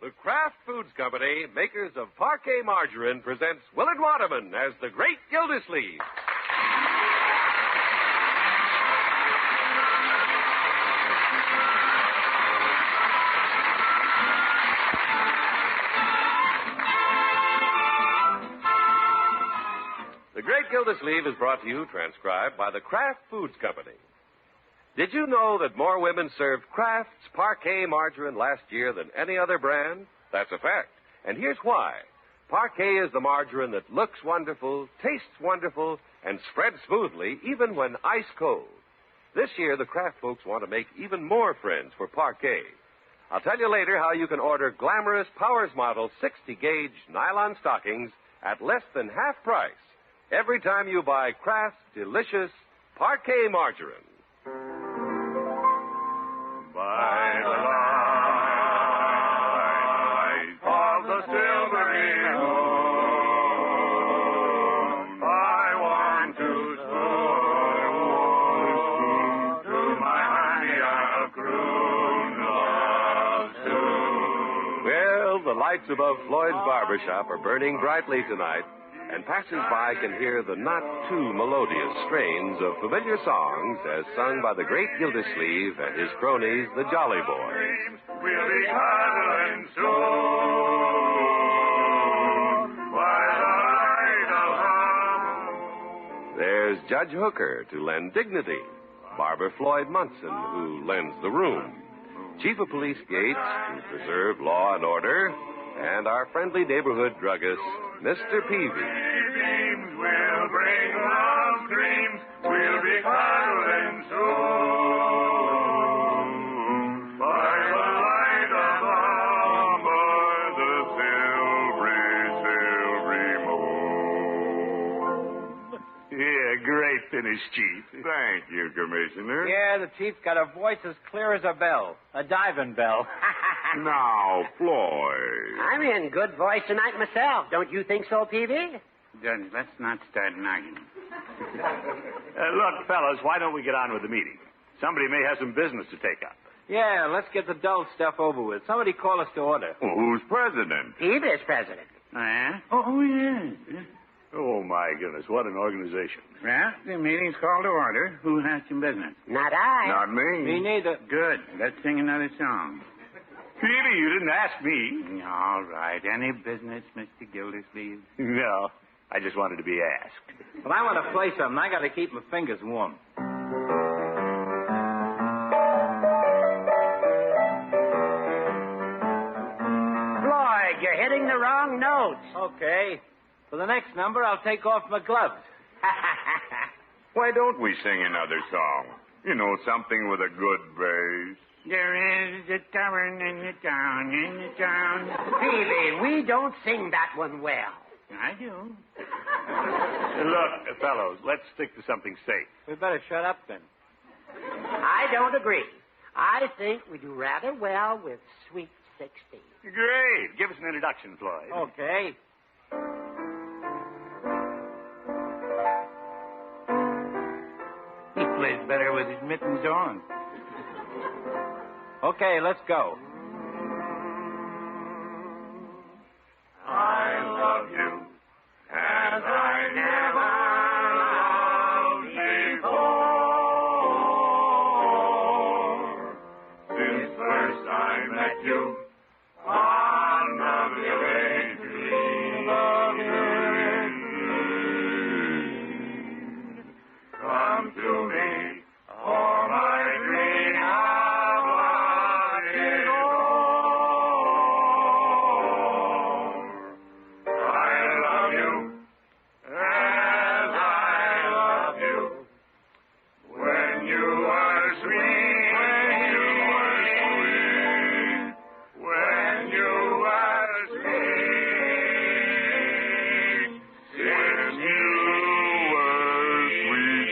The Kraft Foods Company, makers of Parquet Margarine, presents Willard Waterman as the Great Gildersleeve. The Great Gildersleeve is brought to you, transcribed by the Kraft Foods Company. Did you know that more women served Kraft's Parquet Margarine last year than any other brand? That's a fact. And here's why. Parquet is the margarine that looks wonderful, tastes wonderful, and spreads smoothly even when ice cold. This year, the Kraft folks want to make even more friends for Parquet. I'll tell you later how you can order glamorous Powers Model 60-gauge nylon stockings at less than half price every time you buy Kraft's delicious Parquet Margarine. By the light of the silvery moon, I want to swoon to my honey I'll croon love soon. Well, the lights above Floyd's barber shop are burning brightly tonight, and passers-by can hear the not-too-melodious strains of familiar songs as sung by the great Gildersleeve and his cronies, the Jolly Boys. We'll be cuddling soon by the light of the moon. There's Judge Hooker to lend dignity, Barber Floyd Munson, who lends the room, Chief of Police Gates to preserve law and order, and our friendly neighborhood druggist, Mr. Peavy. Dreams will bring love dreams. We'll be cuddling soon by the light of the silvery moon. Yeah, great finish, Chief. Thank you, Commissioner. Yeah, the chief got a voice as clear as a bell. A diving bell. Now, Floyd. I'm in good voice tonight myself. Don't you think so, Peavy? Judge, let's not start an argument. Look, fellas, why don't we get on with the meeting? Somebody may have some business to take up. Yeah, let's get the dull stuff over with. Somebody call us to order. Well, who's president? Peavy's president. Yeah? Oh, yeah. Oh, my goodness, what an organization. Well, the meeting's called to order. Who has some business? Not I. Not me. Me neither. Good. Let's sing another song. Peavy, you didn't ask me. All right. Any business, Mr. Gildersleeve? No, I just wanted to be asked. But I want to play something. I got to keep my fingers warm. Floyd, you're hitting the wrong notes. Okay. For the next number, I'll take off my gloves. Why don't we sing another song? You know, something with a good bass. There is a tavern in the town, Peavy, we don't sing that one well. I do. Look, fellows, let's stick to something safe. We better shut up then. I don't agree. I think we do rather well with Sweet 16. Great. Give us an introduction, Floyd. Okay. He plays better with his mittens on. Okay, let's go. I love you as I never loved before. Since first I met you on the village green. Come to me, all my dream of love is o'er. I love you as I love you. When you were sweet, when you were sweet, since you were sweet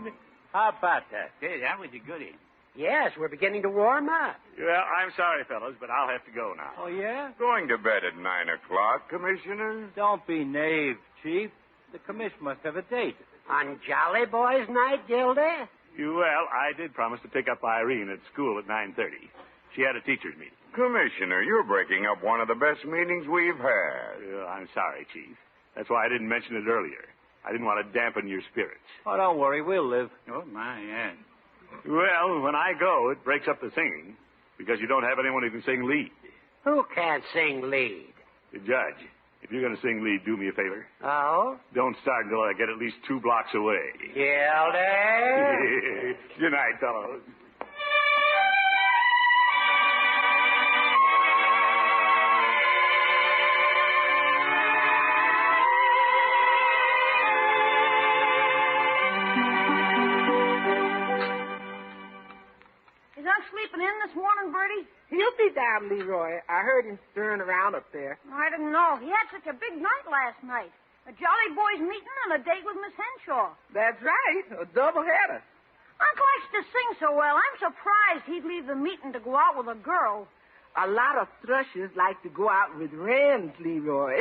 16. How about that? Hey, that was a goodie. Yes, we're beginning to warm up. Well, I'm sorry, fellas, but I'll have to go now. Oh, yeah? Going to bed at 9 o'clock, Commissioner. Don't be naive, Chief. The commission must have a date. On Jolly Boys Night, Gildy? Well, I did promise to pick up Irene at school at 9:30. She had a teacher's meeting. Commissioner, you're breaking up one of the best meetings we've had. I'm sorry, Chief. That's why I didn't mention it earlier. I didn't want to dampen your spirits. Oh, don't worry. We'll live. Oh, my, yeah. Well, when I go, it breaks up the singing because you don't have anyone who can sing lead. Who can't sing lead? The judge, if you're going to sing lead, do me a favor. Oh? Don't start until I get at least 2 blocks away. Gildy? Good night, fellows. Is Unc sleeping in this morning, Bertie? He'll be down, Leroy. I heard him stirring around up there. I didn't know. He had such a big night last night. A Jolly Boys meeting and a date with Miss Henshaw. That's right, a doubleheader. Unc likes to sing so well. I'm surprised he'd leave the meeting to go out with a girl. A lot of thrushes like to go out with wrens, Leroy.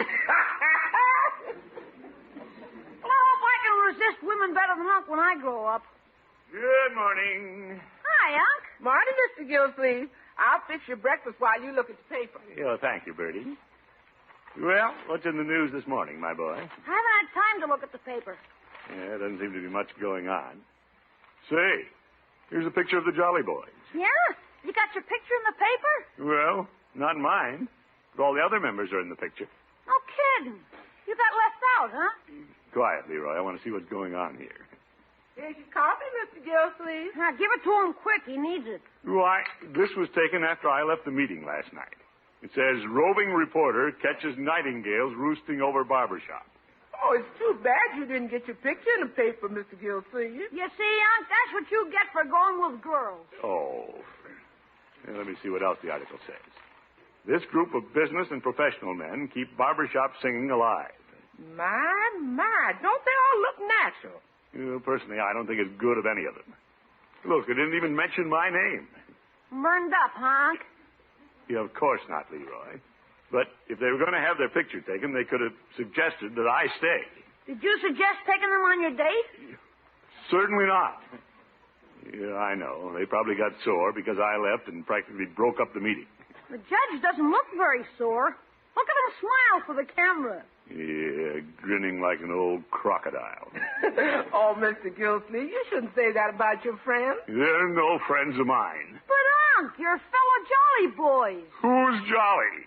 Well, I hope I can resist women better than Unc when I grow up. Good morning. Hi, Unc. Morning, Mr. Gilsleeve. I'll fix your breakfast while you look at the paper. Oh, thank you, Bertie. Well, what's in the news this morning, my boy? I haven't had time to look at the paper. Yeah, doesn't seem to be much going on. Say, here's a picture of the Jolly Boys. Yeah? You got your picture in the paper? Well, not mine, but all the other members are in the picture. No kidding. You got left out, huh? Quiet, Leroy. I want to see what's going on here. Here's your coffee, Mr. Gilsleeve. Now, give it to him quick. He needs it. Why, this was taken after I left the meeting last night. It says, roving reporter catches nightingales roosting over barbershop. Oh, it's too bad you didn't get your picture in the paper, Mr. Gilsleeve. You see, Unc, that's what you get for going with girls. Oh. Now, let me see what else the article says. This group of business and professional men keep barbershop singing alive. My, don't they all look natural? Personally, I don't think it's good of any of them. Look, they didn't even mention my name. Burned up, huh, Unc? Yeah, of course not, Leroy. But if they were going to have their picture taken, they could have suggested that I stay. Did you suggest taking them on your date? Certainly not. Yeah, I know. They probably got sore because I left and practically broke up the meeting. The judge doesn't look very sore. Look at him smile for the camera. Yeah, grinning like an old crocodile. Oh, Mr. Gilsleeve, you shouldn't say that about your friends. They're no friends of mine. But, Unc, you're fellow Jolly Boys. Who's Jolly?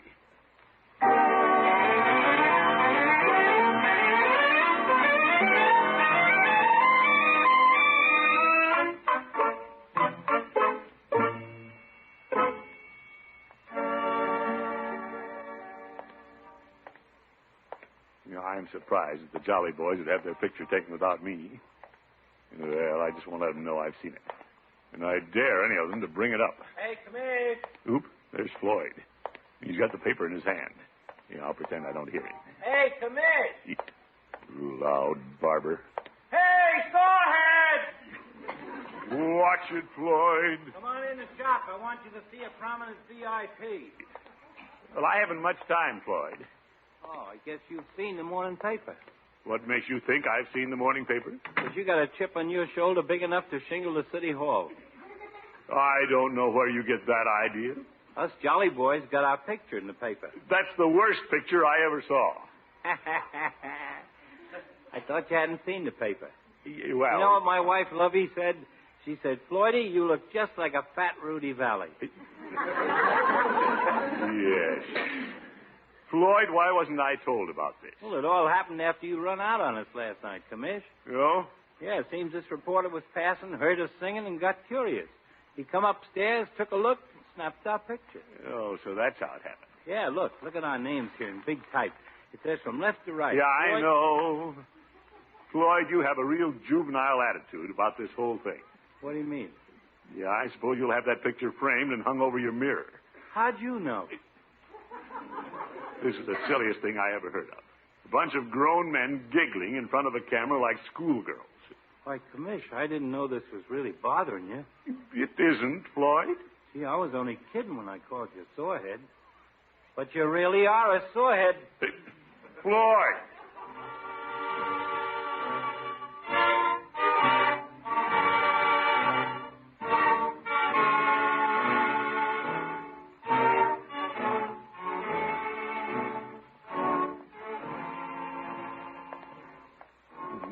I'm surprised that the Jolly Boys would have their picture taken without me. Well, I just won't let them know I've seen it. And I dare any of them to bring it up. Hey, come here. Oop, there's Floyd. He's got the paper in his hand. Yeah, I'll pretend I don't hear him. Hey, come here. Loud barber. Hey, Sawhead! Watch it, Floyd. Come on in the shop. I want you to see a prominent VIP. Well, I haven't much time, Floyd. Oh, I guess you've seen the morning paper. What makes you think I've seen the morning paper? Because you got a chip on your shoulder big enough to shingle the city hall. I don't know where you get that idea. Us Jolly Boys got our picture in the paper. That's the worst picture I ever saw. I thought you hadn't seen the paper. Well, You know what my wife Lovey said? She said, Floydie, you look just like a fat Rudy Valley. Yes. Floyd, why wasn't I told about this? Well, it all happened after you run out on us last night, Commish. Oh? Yeah, it seems this reporter was passing, heard us singing, and got curious. He come upstairs, took a look, and snapped our picture. Oh, so that's how it happened. Yeah, look at our names here in big type. It says from left to right. Yeah, I Floyd... know. Floyd, you have a real juvenile attitude about this whole thing. What do you mean? Yeah, I suppose you'll have that picture framed and hung over your mirror. How'd you know? This is the silliest thing I ever heard of. A bunch of grown men giggling in front of a camera like schoolgirls. Why, Commish, I didn't know this was really bothering you. It isn't, Floyd. See, I was only kidding when I called you Sorehead. But you really are a sorehead. Floyd!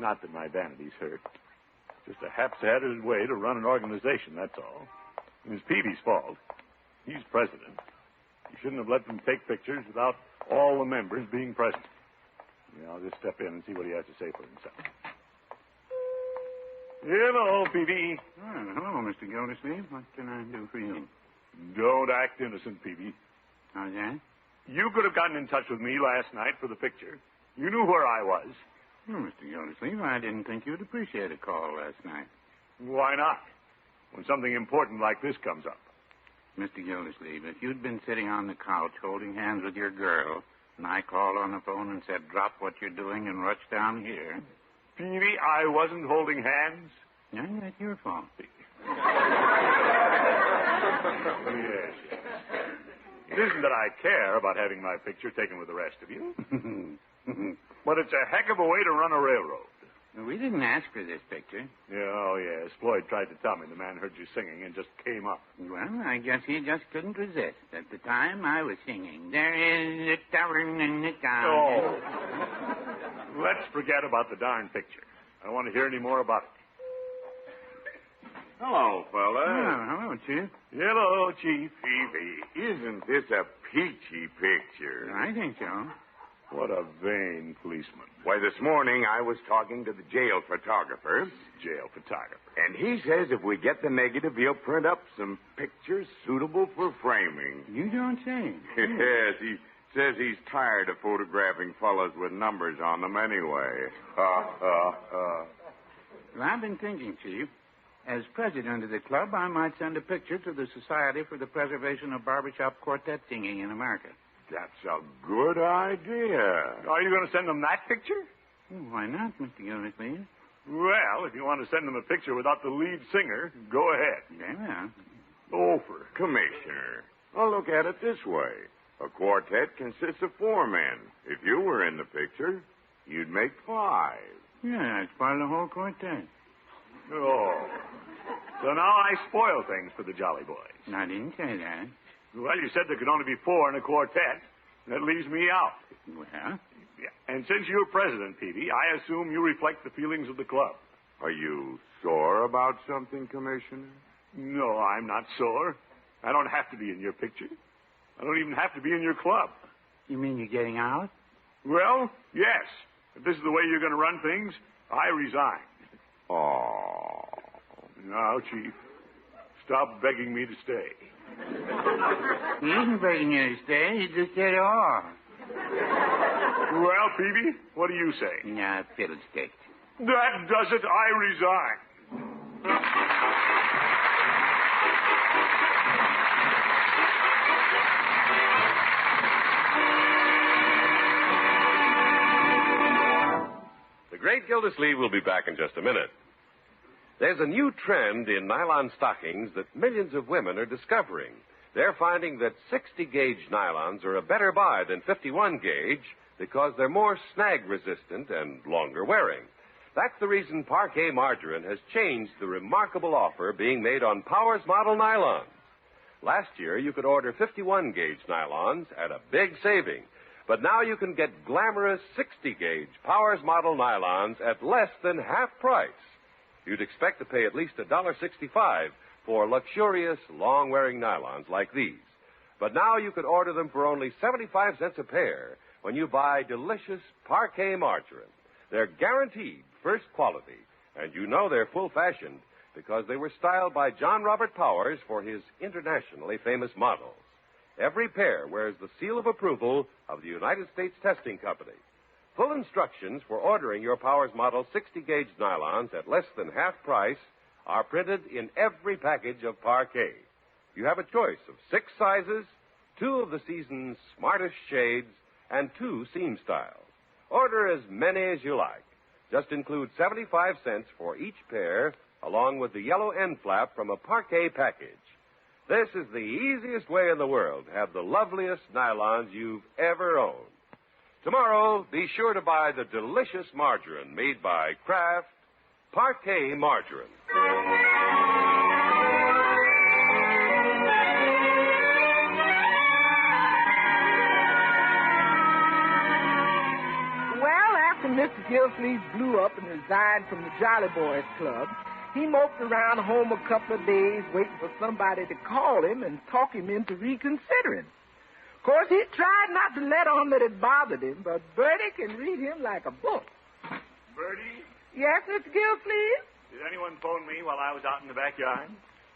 Not that my vanity's hurt. Just a haphazard way to run an organization, that's all. It was Peavy's fault. He's president. You shouldn't have let them take pictures without all the members being present. Yeah, I'll just step in and see what he has to say for himself. Hello, Peavy. Oh, hello, Mr. Gildersleeve. What can I do for you? Don't act innocent, Peavy. How's that? You could have gotten in touch with me last night for the picture. You knew where I was. Well, Mr. Gildersleeve, I didn't think you'd appreciate a call last night. Why not? When something important like this comes up. Mr. Gildersleeve, if you'd been sitting on the couch holding hands with your girl, and I called on the phone and said, drop what you're doing and rush down here. Peavy, I wasn't holding hands. Yeah, that's your fault. Yes. It isn't that I care about having my picture taken with the rest of you. But it's a heck of a way to run a railroad. We didn't ask for this picture. Yeah, oh, yes. Floyd tried to tell me the man heard you singing and just came up. Well, I guess he just couldn't resist. At the time, I was singing, there is a tavern in the town. Oh. Let's forget about the darn picture. I don't want to hear any more about it. Hello, fella. Oh, hello, Chief. Hello, Chief. Peavy, isn't this a peachy picture? I think so. What a vain policeman. Why, this morning I was talking to the jail photographer. Jail photographer. And he says if we get the negative, he'll print up some pictures suitable for framing. You don't say. Yes, he says he's tired of photographing fellas with numbers on them anyway. Well, I've been thinking, Chief. As president of the club, I might send a picture to the Society for the Preservation of Barbershop Quartet Singing in America. That's a good idea. Are you going to send them that picture? Well, why not, Mr. Gildersleeve? Well, if you want to send them a picture without the lead singer, go ahead. Very well. Over. Commissioner, I'll look at it this way. A quartet consists of 4 men. If you were in the picture, you'd make 5. Yeah, it's part of the whole quartet. Oh. So now I spoil things for the Jolly Boys. I didn't say that. Well, you said there could only be 4 in a quartet. That leaves me out. Well? Yeah. And since you're president, Peavy, I assume you reflect the feelings of the club. Are you sore about something, Commissioner? No, I'm not sore. I don't have to be in your picture. I don't even have to be in your club. You mean you're getting out? Well, yes. If this is the way you're going to run things, I resign. Oh. Now, Chief, stop begging me to stay. He isn't begging you to stay. He just said off. Well, Peavy, what do you say? Nah, fiddlesticks. That does it. I resign. The great Gildersleeve will be back in just a minute. There's a new trend in nylon stockings that millions of women are discovering. They're finding that 60-gauge nylons are a better buy than 51-gauge because they're more snag-resistant and longer wearing. That's the reason Parquet Margarine has changed the remarkable offer being made on Powers model nylons. Last year, you could order 51-gauge nylons at a big saving. But now you can get glamorous 60-gauge Powers model nylons at less than half price. You'd expect to pay at least $1.65 for luxurious, long-wearing nylons like these. But now you could order them for only 75 cents a pair when you buy delicious Parquet Margarine. They're guaranteed first quality, and you know they're full-fashioned because they were styled by John Robert Powers for his internationally famous models. Every pair wears the seal of approval of the United States Testing Company. Full instructions for ordering your Powers Model 60-gauge nylons at less than half price are printed in every package of Parquet. You have a choice of 6 sizes, 2 of the season's smartest shades, and 2 seam styles. Order as many as you like. Just include 75 cents for each pair, along with the yellow end flap from a Parquet package. This is the easiest way in the world to have the loveliest nylons you've ever owned. Tomorrow, be sure to buy the delicious margarine made by Kraft, Parquet Margarine. Well, after Mr. Gilsleeve blew up and resigned from the Jolly Boys Club, he moped around home a couple of days waiting for somebody to call him and talk him into reconsidering. Of course, he tried not to let on that it bothered him, but Bertie can read him like a book. Bertie? Yes, Mr. Gilsleeve? Did anyone phone me while I was out in the backyard?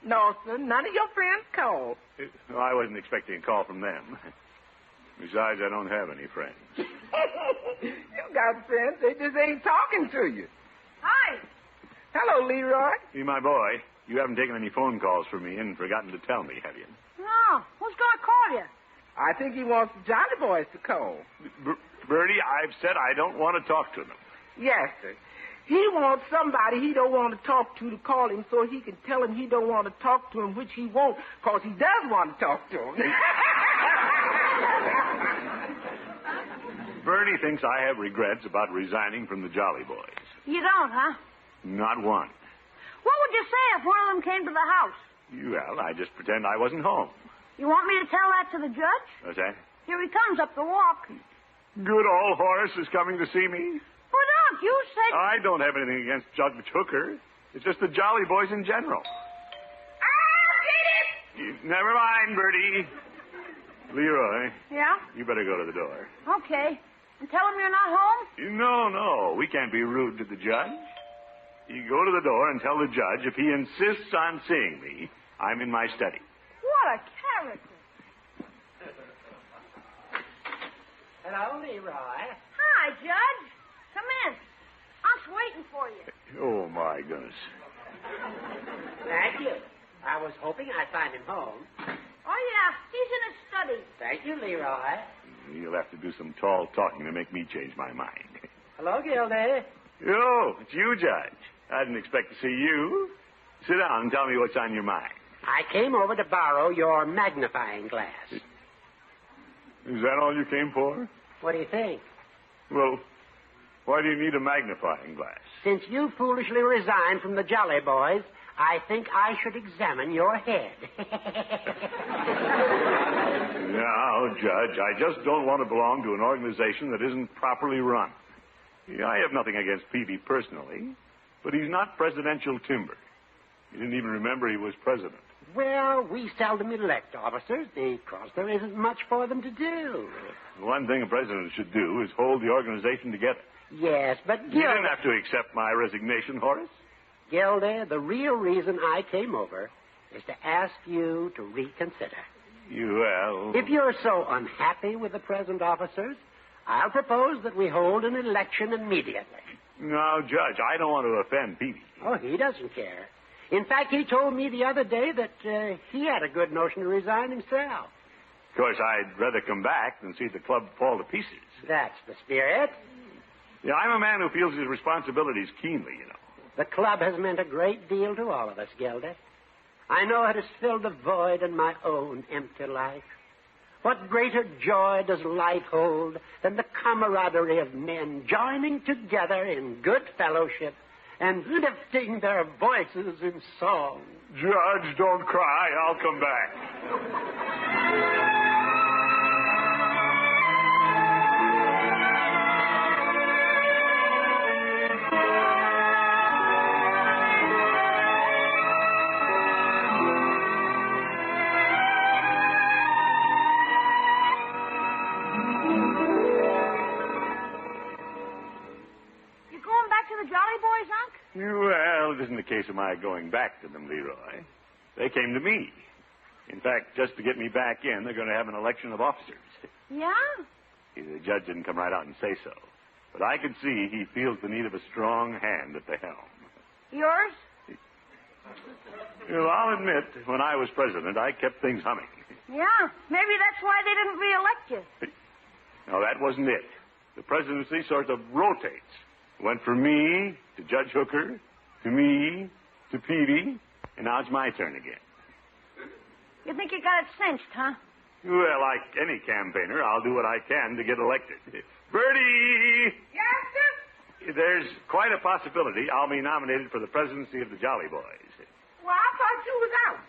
No, sir. None of your friends called. Well, I wasn't expecting a call from them. Besides, I don't have any friends. You got friends. They just ain't talking to you. Hi. Hello, Leroy. See, my boy, you haven't taken any phone calls from me and forgotten to tell me, have you? No. Who's going to call you? I think he wants the Jolly Boys to call. Bertie, I've said I don't want to talk to them. Yes, sir. He wants somebody he don't want to talk to call him so he can tell him he don't want to talk to him, which he won't, because he does want to talk to him. Bertie thinks I have regrets about resigning from the Jolly Boys. You don't, huh? Not one. What would you say if one of them came to the house? Well, I just pretend I wasn't home. You want me to tell that to the judge? What's that? Here he comes up the walk. Good old Horace is coming to see me. Well, don't. You said... I don't have anything against Judge Hooker. It's just the Jolly Boys in general. I'll get it! Never mind, Bertie. Leroy, Yeah? you better go to the door. Okay. And tell him you're not home? No. We can't be rude to the judge. You go to the door and tell the judge if he insists on seeing me, I'm in my study. What a character. Hello, Leroy. Hi, Judge. Come in. I'm just waiting for you. Oh, my goodness. Thank you. I was hoping I'd find him home. Oh, yeah. He's in his study. Thank you, Leroy. You'll have to do some tall talking to make me change my mind. Hello, Gildy. Oh, it's you, Judge. I didn't expect to see you. Sit down and tell me what's on your mind. I came over to borrow your magnifying glass. Is that all you came for? What do you think? Well, why do you need a magnifying glass? Since you foolishly resigned from the Jolly Boys, I think I should examine your head. Now, Judge, I just don't want to belong to an organization that isn't properly run. Yeah, I have nothing against Peavy personally, but he's not presidential timber. You didn't even remember he was president. Well, we seldom elect officers because there isn't much for them to do. One thing a president should do is hold the organization together. Yes, but You didn't have to accept my resignation, Horace. Gildy, the real reason I came over is to ask you to reconsider. Well... If you're so unhappy with the present officers, I'll propose that we hold an election immediately. No, Judge, I don't want to offend Peavy. Oh, he doesn't care. In fact, he told me the other day that he had a good notion to resign himself. Of course, I'd rather come back than see the club fall to pieces. That's the spirit. Yeah, I'm a man who feels his responsibilities keenly, you know. The club has meant a great deal to all of us, Gildy. I know it has filled a void in my own empty life. What greater joy does life hold than the camaraderie of men joining together in good fellowship and lifting their voices in song? Judge, don't cry. I'll come back. Well, it isn't a case of my going back to them, Leroy. They came to me. In fact, just to get me back in, they're going to have an election of officers. Yeah? The judge didn't come right out and say so. But I could see he feels the need of a strong hand at the helm. Yours? Well, I'll admit, when I was president, I kept things humming. Yeah. Maybe that's why they didn't reelect you. No, that wasn't it. The presidency sort of rotates. Went from me to Judge Hooker, to me, to Peavy, and now it's my turn again. You think you got it cinched, huh? Well, like any campaigner, I'll do what I can to get elected. Bertie! Yes, sir? There's quite a possibility I'll be nominated for the presidency of the Jolly Boys. Well, I thought you was out.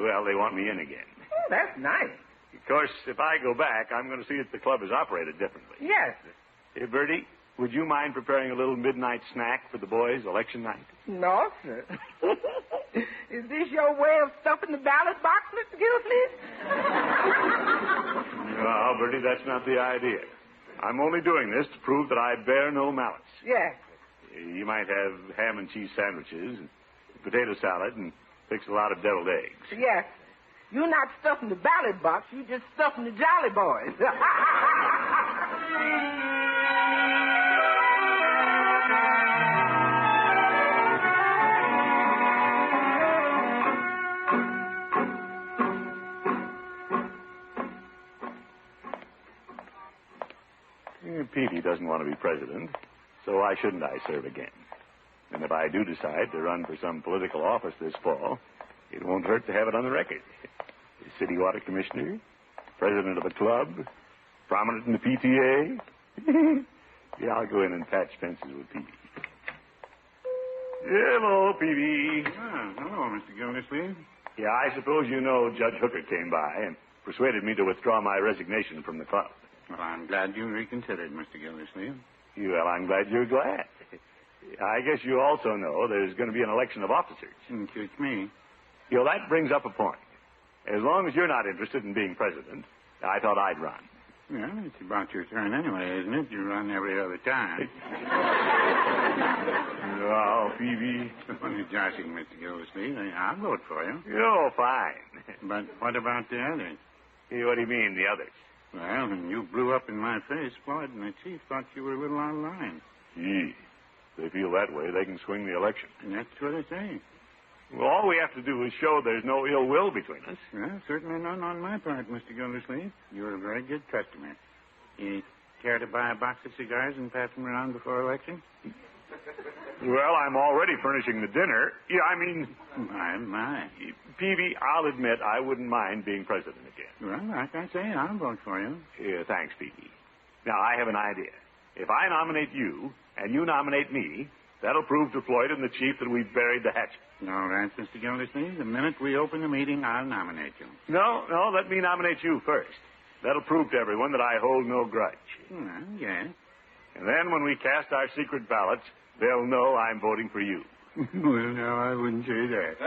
Well, they want me in again. Oh, that's nice. Of course, if I go back, I'm going to see that the club is operated differently. Yes, sir. Hey, Bertie, would you mind preparing a little midnight snack for the boys election night? No, sir. Is this your way of stuffing the ballot box, Mr. Gilsleeve? No, Bertie, that's not the idea. I'm only doing this to prove that I bear no malice. Yes. You might have ham and cheese sandwiches, and potato salad, and fix a lot of deviled eggs. Yes. You're not stuffing the ballot box. You're just stuffing the Jolly Boys. Peavy doesn't want to be president, so why shouldn't I serve again? And if I do decide to run for some political office this fall, it won't hurt to have it on the record. City water commissioner, president of a club, prominent in the PTA. Yeah, I'll go in and patch fences with Peavy. Hello, Peavy. Ah, hello, Mr. Gildersleeve. Yeah, I suppose you know Judge Hooker came by and persuaded me to withdraw my resignation from the club. Well, I'm glad you reconsidered, Mr. Gildersleeve. Well, I'm glad you're glad. I guess you also know there's going to be an election of officers. Suits me. That brings up a point. As long as you're not interested in being president, I thought I'd run. Well, it's about your turn anyway, isn't it? You run every other time. Oh, Peavy. Only joshing, Mr. Gildersleeve. I'll vote for you. Fine. But what about the others? What do you mean, the others? Well, when you blew up in my face, Floyd and the chief thought you were a little out of line. Gee, if they feel that way, they can swing the election. And that's what I say. Well, all we have to do is show there's no ill will between us. Well, certainly none on my part, Mr. Gildersleeve. You're a very good customer. You care to buy a box of cigars and pass them around before election? Well, I'm already furnishing the dinner. My. Peavy, I'll admit I wouldn't mind being president again. Well, like I say, I'll vote for you. Thanks, Peavy. Now, I have an idea. If I nominate you, and you nominate me, that'll prove to Floyd and the chief that we've buried the hatchet. All right, Mr. Gildersleeve. The minute we open the meeting, I'll nominate you. No, let me nominate you first. That'll prove to everyone that I hold no grudge. Well, yes. And then when we cast our secret ballots, they'll know I'm voting for you. Well, no, I wouldn't say that.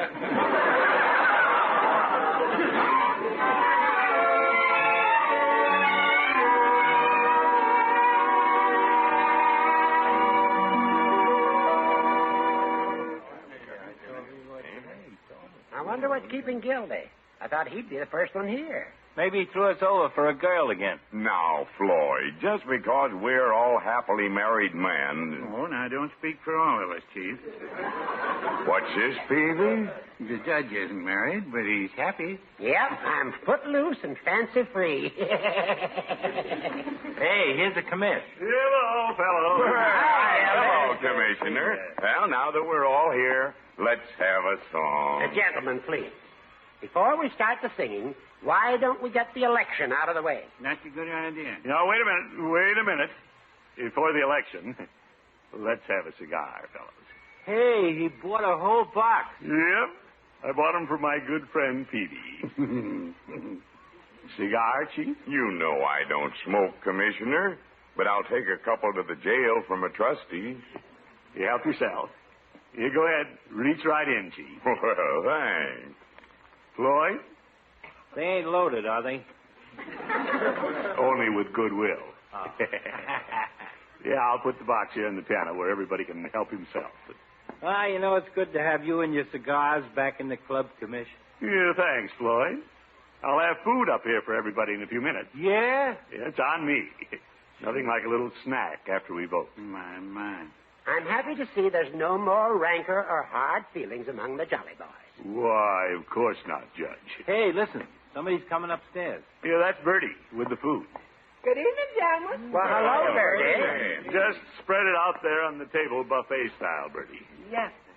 I wonder what's keeping Gildy. I thought he'd be the first one here. Maybe he threw us over for a girl again. Now, Floyd, just because we're all happily married men. Oh, now, don't speak for all of us, Chief. What's this, Peavy? The judge isn't married, but he's happy. Yep, I'm footloose and fancy-free. Hey, here's the commiss. Hello, fellow. Hello, Commissioner. Well, now that we're all here, let's have a song. Gentlemen, please. Before we start the singing, why don't we get the election out of the way? That's a good idea. Wait a minute. Before the election, let's have a cigar, fellows. Hey, he bought a whole box. Yep. I bought them for my good friend Peavy. Cigar, Chief? You know I don't smoke, Commissioner, but I'll take a couple to the jail from a trustee. You help yourself. You go ahead. Reach right in, Chief. Well, thanks. Floyd? They ain't loaded, are they? Only with goodwill. Oh. Yeah, I'll put the box here on the piano where everybody can help himself. It's good to have you and your cigars back in the club, Commission. Yeah, thanks, Floyd. I'll have food up here for everybody in a few minutes. Yeah? Yeah, it's on me. Nothing like a little snack after we vote. My. I'm happy to see there's no more rancor or hard feelings among the Jolly Boys. Why, of course not, Judge. Hey, listen. Somebody's coming upstairs. Yeah, that's Bertie with the food. Good evening, gentlemen. Well, hello, Bertie. Just spread it out there on the table, buffet style, Bertie. Yes, sir.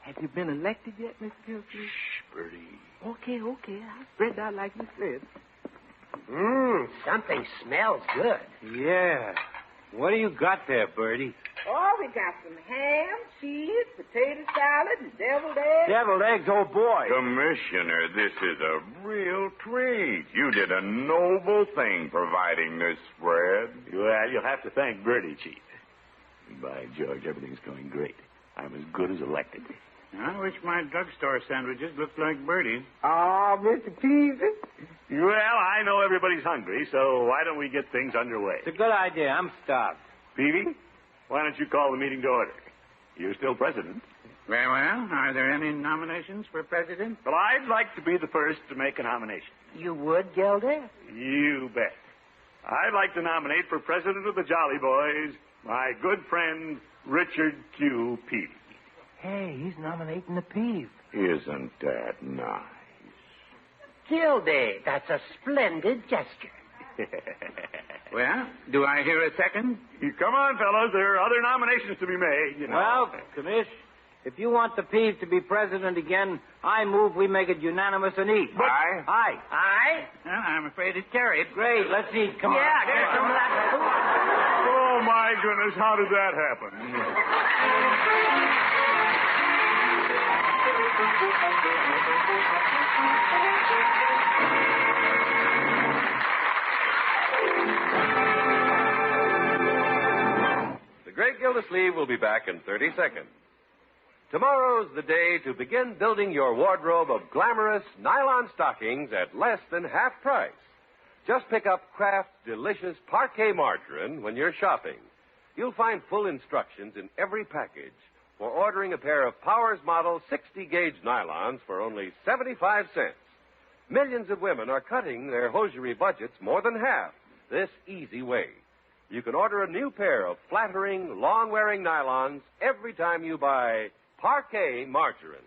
Have you been elected yet, Mr. Gilsleeve? Shh, Bertie. Okay. I'll spread out like you said. Something smells good. Yeah. What do you got there, Bertie? Oh, we got some ham, cheese, potato salad, and deviled eggs. Deviled eggs, oh boy. Commissioner, this is a real treat. You did a noble thing providing this spread. Well, you'll have to thank Bertie, Chief. By George, everything's going great. I'm as good as elected. I wish my drugstore sandwiches looked like Bertie. Oh, Mr. Peavy. Well, I know everybody's hungry, so why don't we get things underway? It's a good idea. I'm starved. Peavy, why don't you call the meeting to order? You're still president. Very well. Are there any nominations for president? Well, I'd like to be the first to make a nomination. You would, Gildy? You bet. I'd like to nominate for president of the Jolly Boys my good friend Richard Q. Peavy. Hey, he's nominating the Peeve. Isn't that nice? Gildy, that's a splendid gesture. Well, do I hear a second? Come on, fellows. There are other nominations to be made, you know. Well, Commish, if you want the Peeve to be president again, I move we make it unanimous and eat. Aye? Aye. Aye? Well, I'm afraid it's carried. Great. Let's eat. Come on. Yeah, get some of that food. Oh, my goodness, how did that happen? The Great Gildersleeve will be back in 30 seconds. Tomorrow's the day to begin building your wardrobe of glamorous nylon stockings at less than half price. Just pick up Kraft's delicious parquet margarine when you're shopping. You'll find full instructions in every package for ordering a pair of Powers Model 60-gauge nylons for only 75 cents. Millions of women are cutting their hosiery budgets more than half this easy way. You can order a new pair of flattering, long-wearing nylons every time you buy parquet margarine.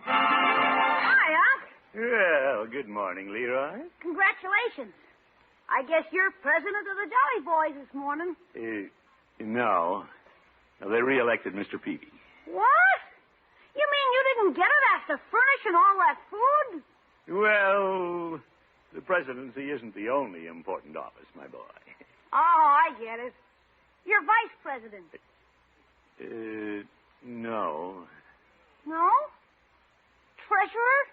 Hi, Unc. Well, good morning, Leroy. Congratulations. I guess you're president of the Jolly Boys this morning. No. They re-elected Mr. Peavy. What? You mean you didn't get it after furnishing all that food? Well, the presidency isn't the only important office, my boy. Oh, I get it. You're vice president. No. No? Treasurer?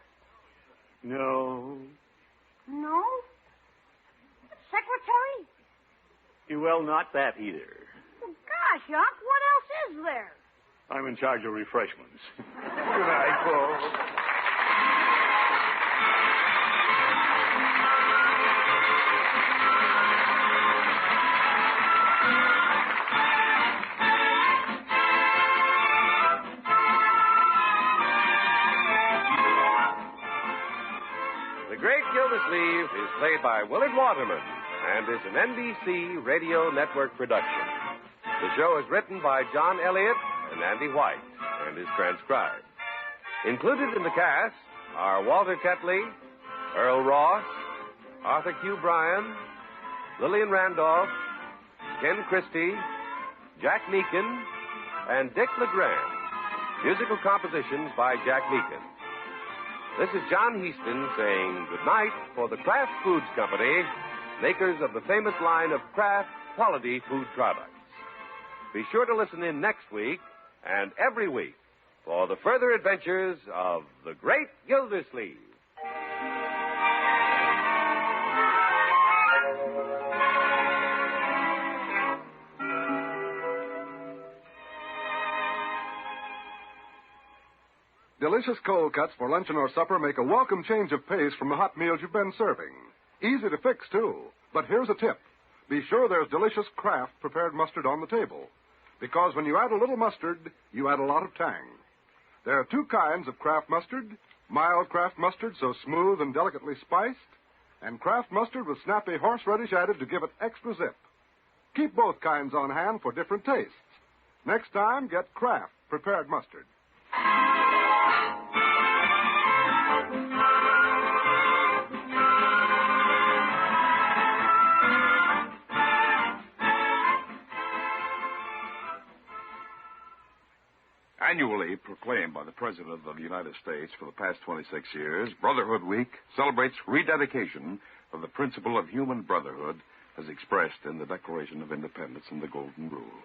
No. No? Secretary? Well, not that either. Well, gosh, Unc, what else is there? I'm in charge of refreshments. Good night, folks. The Great Gildersleeve is played by Willard Waterman and is an NBC Radio Network production. The show is written by John Elliott and Andy White and is transcribed. Included in the cast are Walter Tetley, Earl Ross, Arthur Q. Bryan, Lillian Randolph, Ken Christie, Jack Meakin, and Dick LeGrand. Musical compositions by Jack Meakin. This is John Heaston saying goodnight for the Kraft Foods Company, makers of the famous line of Kraft quality food products. Be sure to listen in next week and every week for the further adventures of the Great Gildersleeve. Delicious cold cuts for luncheon or supper make a welcome change of pace from the hot meals you've been serving. Easy to fix, too. But here's a tip. Be sure there's delicious Kraft prepared mustard on the table. Because when you add a little mustard, you add a lot of tang. There are two kinds of Kraft mustard. Mild Kraft mustard, so smooth and delicately spiced. And Kraft mustard with snappy horseradish added to give it extra zip. Keep both kinds on hand for different tastes. Next time, get Kraft prepared mustard. Annually proclaimed by the President of the United States for the past 26 years, Brotherhood Week celebrates rededication of the principle of human brotherhood as expressed in the Declaration of Independence and the Golden Rule.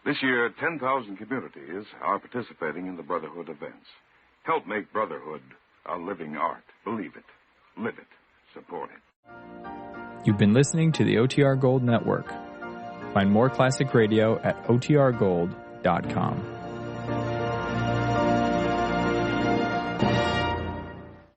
This year, 10,000 communities are participating in the Brotherhood events. Help make brotherhood a living art. Believe it, live it, support it. You've been listening to the OTR Gold Network. Find more classic radio at otrgold.com.